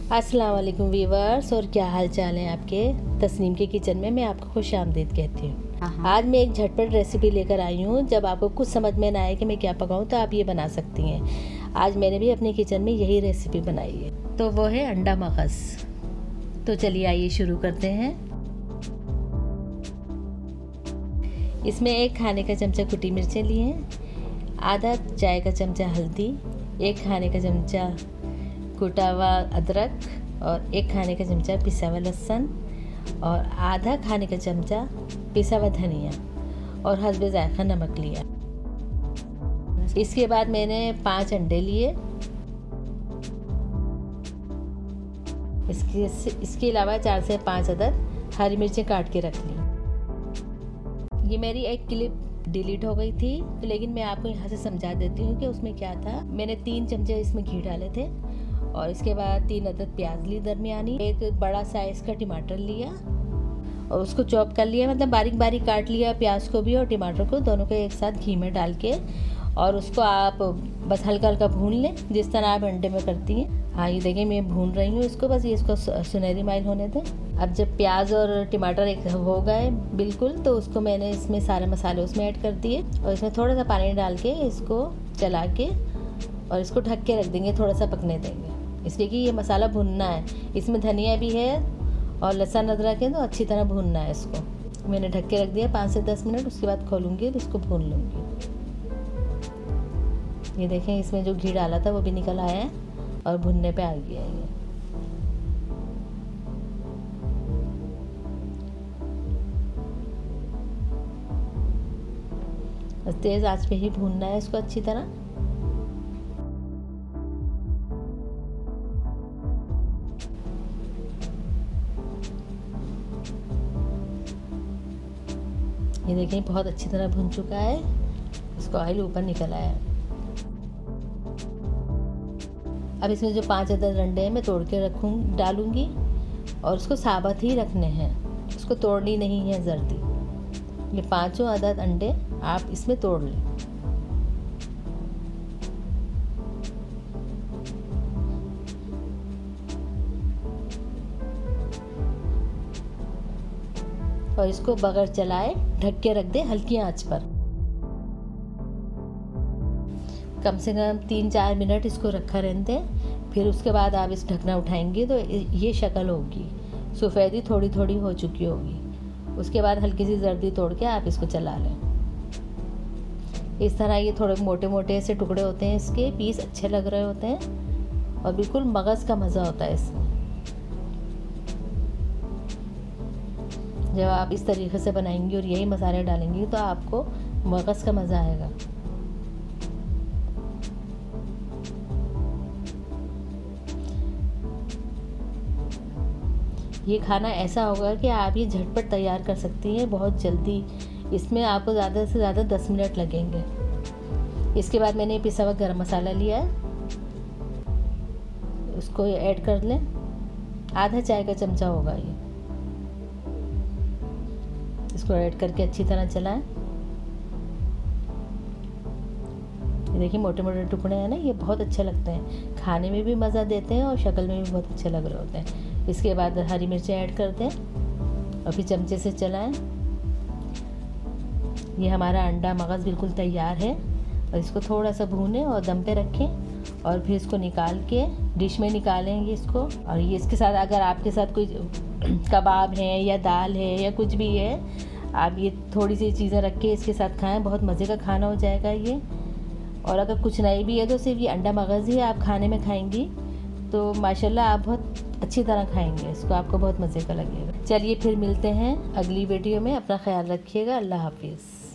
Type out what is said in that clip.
अस्सलाम वालेकुम वीवर्स, और क्या हाल चाल है आपके। तस्नीम के किचन में मैं आपको खुश आमदीद कहती हूँ। आज मैं एक झटपट रेसिपी लेकर आई हूँ। जब आपको कुछ समझ में ना आए कि मैं क्या पकाऊँ तो आप ये बना सकती हैं। आज मैंने भी अपने किचन में यही रेसिपी बनाई है, तो वो है अंडा मगज़। तो चलिए आइए शुरू करते हैं। इसमें 1 खाने का चमचा कुटी मिर्चें लिए हैं, आधा चाय का चमचा हल्दी, 1 खाने का चमचा कुटा हुआ अदरक और 1 खाने का चमचा पिसा हुआ लहसुन और आधा खाने का चमचा पिसा हुआ धनिया और हस्बे ज़ायक़ा नमक लिया। इसके बाद मैंने 5 अंडे लिए। इसके अलावा 4 से 5 अदद हरी मिर्चें काट के रख ली। ये मेरी एक क्लिप डिलीट हो गई थी, लेकिन मैं आपको यहाँ से समझा देती हूँ कि उसमें क्या था। मैंने 3 चमचे इसमें घी डाले थे और इसके बाद 3 अदद प्याज ली दरमियानी, 1 बड़ा साइज़ का टमाटर लिया और उसको चॉप कर लिया, मतलब बारीक बारीक काट लिया प्याज को भी और टमाटर को, दोनों को एक साथ घी में डाल के और उसको आप बस हल्का हल्का भून लें जिस तरह आप अंडे में करती हैं। हाँ, ये देखिए मैं भून रही हूँ इसको, बस ये इसको सुनहरी माइल होने दें। अब जब प्याज और टमाटर एक हो गए बिल्कुल, तो उसको मैंने इसमें सारे मसाले उसमें ऐड कर दिए और इसमें थोड़ा सा पानी डाल के इसको चला के और इसको ढक के रख देंगे, थोड़ा सा पकने देंगे, इसलिए कि ये मसाला भुनना है। इसमें धनिया भी है और लहसुन अदरक है, तो अच्छी तरह भूनना है इसको। मैंने ढक के रख दिया 5 से 10 मिनट, उसके बाद खोलूँगी और इसको भून लूँगी। ये देखें इसमें जो घी डाला था वो भी निकल आया है और भुनने पे आ गया है ये। बस तेज़ आंच पे ही भूनना है इसको अच्छी तरह। ये देखिए बहुत अच्छी तरह भुन चुका है, इसको ऑयल ऊपर निकल आया है। अब इसमें जो 5 अदद अंडे हैं मैं तोड़ के डालूंगी और उसको साबुत ही रखने हैं, उसको तोड़नी नहीं है जर्दी। ये 5 अदद अंडे आप इसमें तोड़ लें। और इसको बगैर चलाए ढक के रख दें हल्की आंच पर। कम से कम 3-4 मिनट इसको रखा रहने दें। फिर उसके बाद आप इस ढकना उठाएंगे तो ये शक्ल होगी, सफ़ेदी थोड़ी थोड़ी हो चुकी होगी। उसके बाद हल्की सी जर्दी तोड़ के आप इसको चला लें। इस तरह ये थोड़े मोटे मोटे से टुकड़े होते हैं, इसके पीस अच्छे लग रहे होते हैं और बिल्कुल मगज़ का मज़ा होता है इसमें। जब आप इस तरीके से बनाएंगी और यही मसाले डालेंगी तो आपको मगज़ का मज़ा आएगा। ये खाना ऐसा होगा कि आप ये झटपट तैयार कर सकती हैं बहुत जल्दी। इसमें आपको ज़्यादा से ज़्यादा 10 मिनट लगेंगे। इसके बाद मैंने पिसा हुआ गरम मसाला लिया है, उसको ऐड कर लें। आधा चाय का चमचा होगा ये। इसको ऐड करके अच्छी तरह चलाएं। ये देखिए मोटे मोटे टुकड़े हैं ना, ये बहुत अच्छे लगते हैं, खाने में भी मज़ा देते हैं और शक्ल में भी बहुत अच्छे लग रहे होते हैं। इसके बाद हरी मिर्चें ऐड कर दें और फिर चमचे से चलाएं। ये हमारा अंडा मगज़ बिल्कुल तैयार है और इसको थोड़ा सा भूनें और दम पे रखें और फिर इसको निकाल के डिश में निकालेंगे इसको। और ये इसके साथ अगर आपके साथ कोई कबाब है या दाल है या कुछ भी है, आप ये थोड़ी सी चीज़ें रख के इसके साथ खाएं, बहुत मज़े का खाना हो जाएगा ये। और अगर कुछ नहीं भी है तो सिर्फ ये अंडा मगज़ ही आप खाने में खाएंगी तो माशाल्लाह आप बहुत अच्छी तरह खाएंगे इसको, आपको बहुत मज़े का लगेगा। चलिए फिर मिलते हैं अगली वीडियो में। अपना ख्याल रखिएगा। अल्लाह हाफिज़।